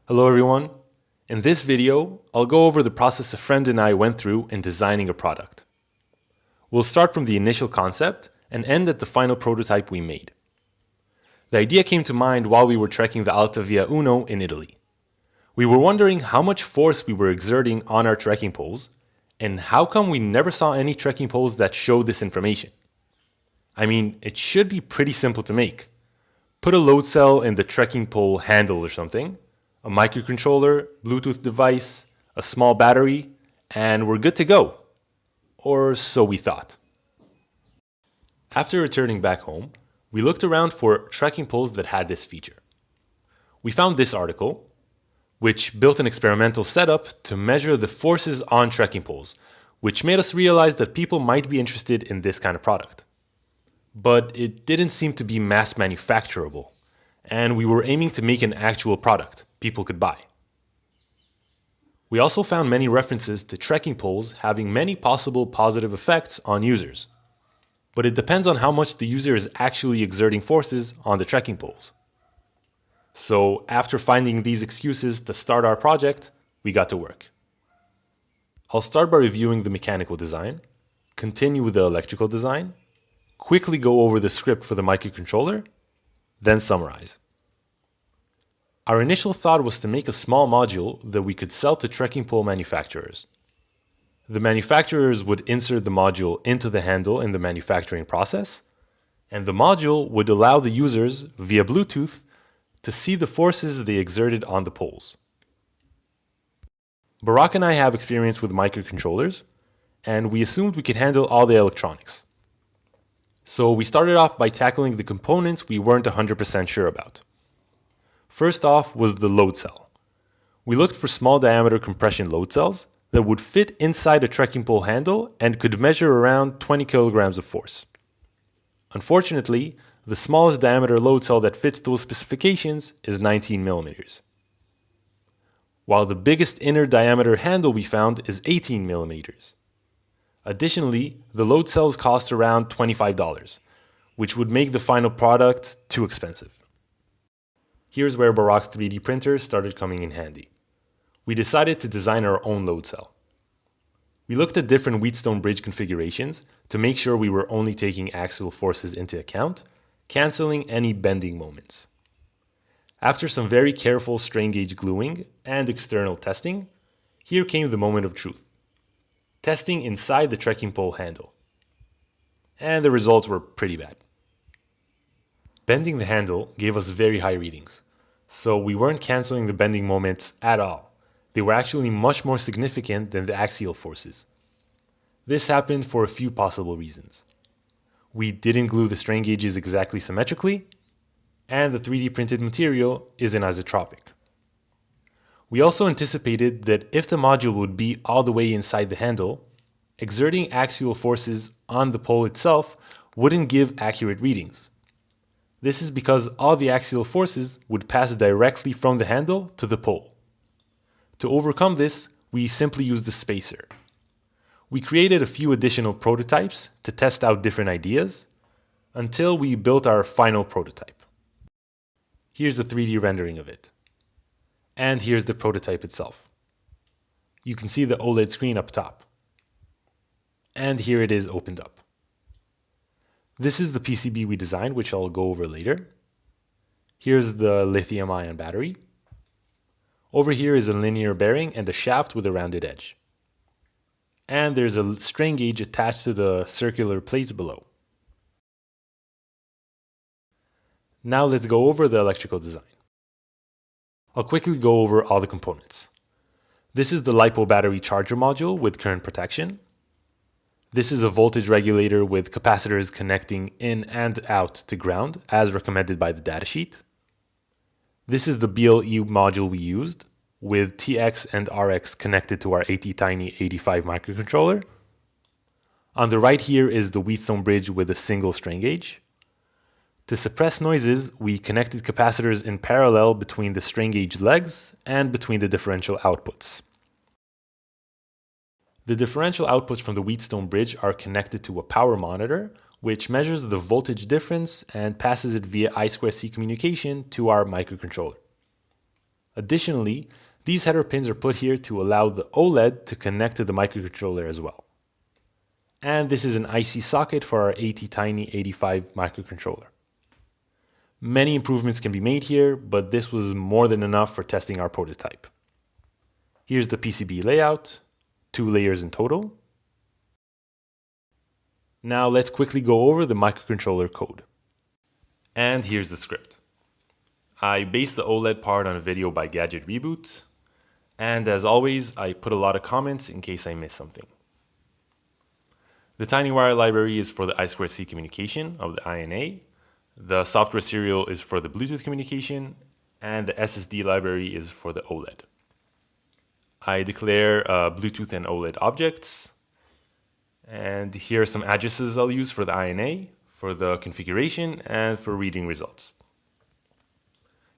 Hello everyone. In this video, I'll go over the process a friend and I went through in designing a product. We'll start from the initial concept and end at the final prototype we made. The idea came to mind while we were trekking the Alta Via Uno in Italy. We were wondering how much force we were exerting on our trekking poles, and how come we never saw any trekking poles that showed this information. I mean, it should be pretty simple to make. Put a load cell in the trekking pole handle or something, a microcontroller, Bluetooth device, a small battery, and we're good to go. Or so we thought. After returning back home, we looked around for trekking poles that had this feature. We found this article, which built an experimental setup to measure the forces on trekking poles, which made us realize that people might be interested in this kind of product. But it didn't seem to be mass manufacturable, and we were aiming to make an actual product people could buy. We also found many references to trekking poles having many possible positive effects on users. But it depends on how much the user is actually exerting forces on the trekking poles. So after finding these excuses to start our project, we got to work. I'll start by reviewing the mechanical design, continue with the electrical design, quickly go over the script for the microcontroller, then summarize. Our initial thought was to make a small module that we could sell to trekking pole manufacturers. The manufacturers would insert the module into the handle in the manufacturing process, and the module would allow the users, via Bluetooth, to see the forces they exerted on the poles. Barak and I have experience with microcontrollers, and we assumed we could handle all the electronics. So we started off by tackling the components we weren't 100% sure about. First off was the load cell. We looked for small diameter compression load cells that would fit inside a trekking pole handle and could measure around 20 kilograms of force. Unfortunately, the smallest diameter load cell that fits those specifications is 19 millimeters, while the biggest inner diameter handle we found is 18 millimeters. Additionally, the load cells cost around $25, which would make the final product too expensive. Here's where Barak's 3D printer started coming in handy. We decided to design our own load cell. We looked at different Wheatstone bridge configurations to make sure we were only taking axial forces into account, canceling any bending moments. After some very careful strain gauge gluing and external testing, here came the moment of truth. Testing inside the trekking pole handle. And the results were pretty bad. Bending the handle gave us very high readings, so we weren't canceling the bending moments at all. They were actually much more significant than the axial forces. This happened for a few possible reasons. We didn't glue the strain gauges exactly symmetrically, and the 3D printed material is anisotropic. We also anticipated that if the module would be all the way inside the handle, exerting axial forces on the pole itself wouldn't give accurate readings. This is because all the axial forces would pass directly from the handle to the pole. To overcome this, we simply used a spacer. We created a few additional prototypes to test out different ideas until we built our final prototype. Here's a 3D rendering of it. And here's the prototype itself. You can see the OLED screen up top. And here it is opened up. This is the PCB we designed, which I'll go over later. Here's the lithium-ion battery. Over here is a linear bearing and a shaft with a rounded edge. And there's a strain gauge attached to the circular plates below. Now let's go over the electrical design. I'll quickly go over all the components. This is the LiPo battery charger module with current protection. This is a voltage regulator with capacitors connecting in and out to ground as recommended by the datasheet. This is the BLE module we used with TX and RX connected to our ATtiny 85 microcontroller. On the right here is the Wheatstone bridge with a single strain gauge. To suppress noises, we connected capacitors in parallel between the strain gauge legs and between the differential outputs. The differential outputs from the Wheatstone bridge are connected to a power monitor, which measures the voltage difference and passes it via I2C communication to our microcontroller. Additionally, these header pins are put here to allow the OLED to connect to the microcontroller as well. And this is an IC socket for our ATtiny 85 microcontroller. Many improvements can be made here, but this was more than enough for testing our prototype. Here's the PCB layout, 2 layers in total. Now let's quickly go over the microcontroller code. And here's the script. I based the OLED part on a video by Gadget Reboot, and as always, I put a lot of comments in case I miss something. The TinyWire library is for the I2C communication of the INA, the software serial is for the Bluetooth communication, and the SSD library is for the OLED. I declare Bluetooth and OLED objects, and here are some addresses I'll use for the INA, for the configuration, and for reading results.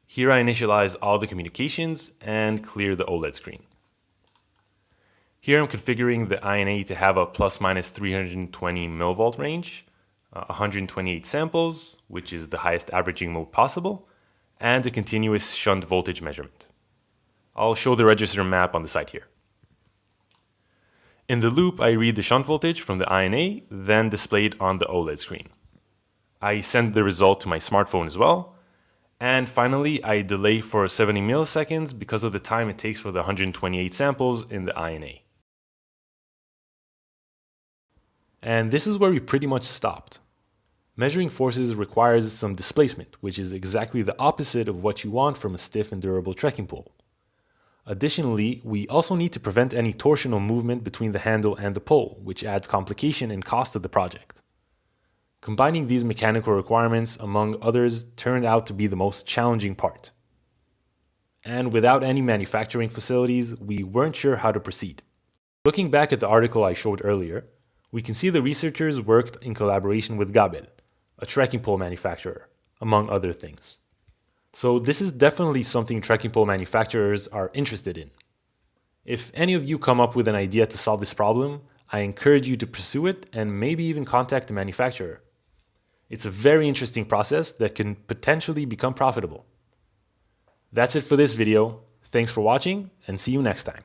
Here I initialize all the communications and clear the OLED screen. Here I'm configuring the INA to have a plus minus 320 millivolt range, 128 samples, which is the highest averaging mode possible, and a continuous shunt voltage measurement. I'll show the register map on the side here. In the loop, I read the shunt voltage from the INA, then display it on the OLED screen. I send the result to my smartphone as well. And finally, I delay for 70 milliseconds because of the time it takes for the 128 samples in the INA. And this is where we pretty much stopped. Measuring forces requires some displacement, which is exactly the opposite of what you want from a stiff and durable trekking pole. Additionally, we also need to prevent any torsional movement between the handle and the pole, which adds complication and cost to the project. Combining these mechanical requirements, among others, turned out to be the most challenging part. And without any manufacturing facilities, we weren't sure how to proceed. Looking back at the article I showed earlier, we can see the researchers worked in collaboration with Gabel, a trekking pole manufacturer, among other things. So this is definitely something trekking pole manufacturers are interested in. If any of you come up with an idea to solve this problem, I encourage you to pursue it and maybe even contact the manufacturer. It's a very interesting process that can potentially become profitable. That's it for this video. Thanks for watching and see you next time.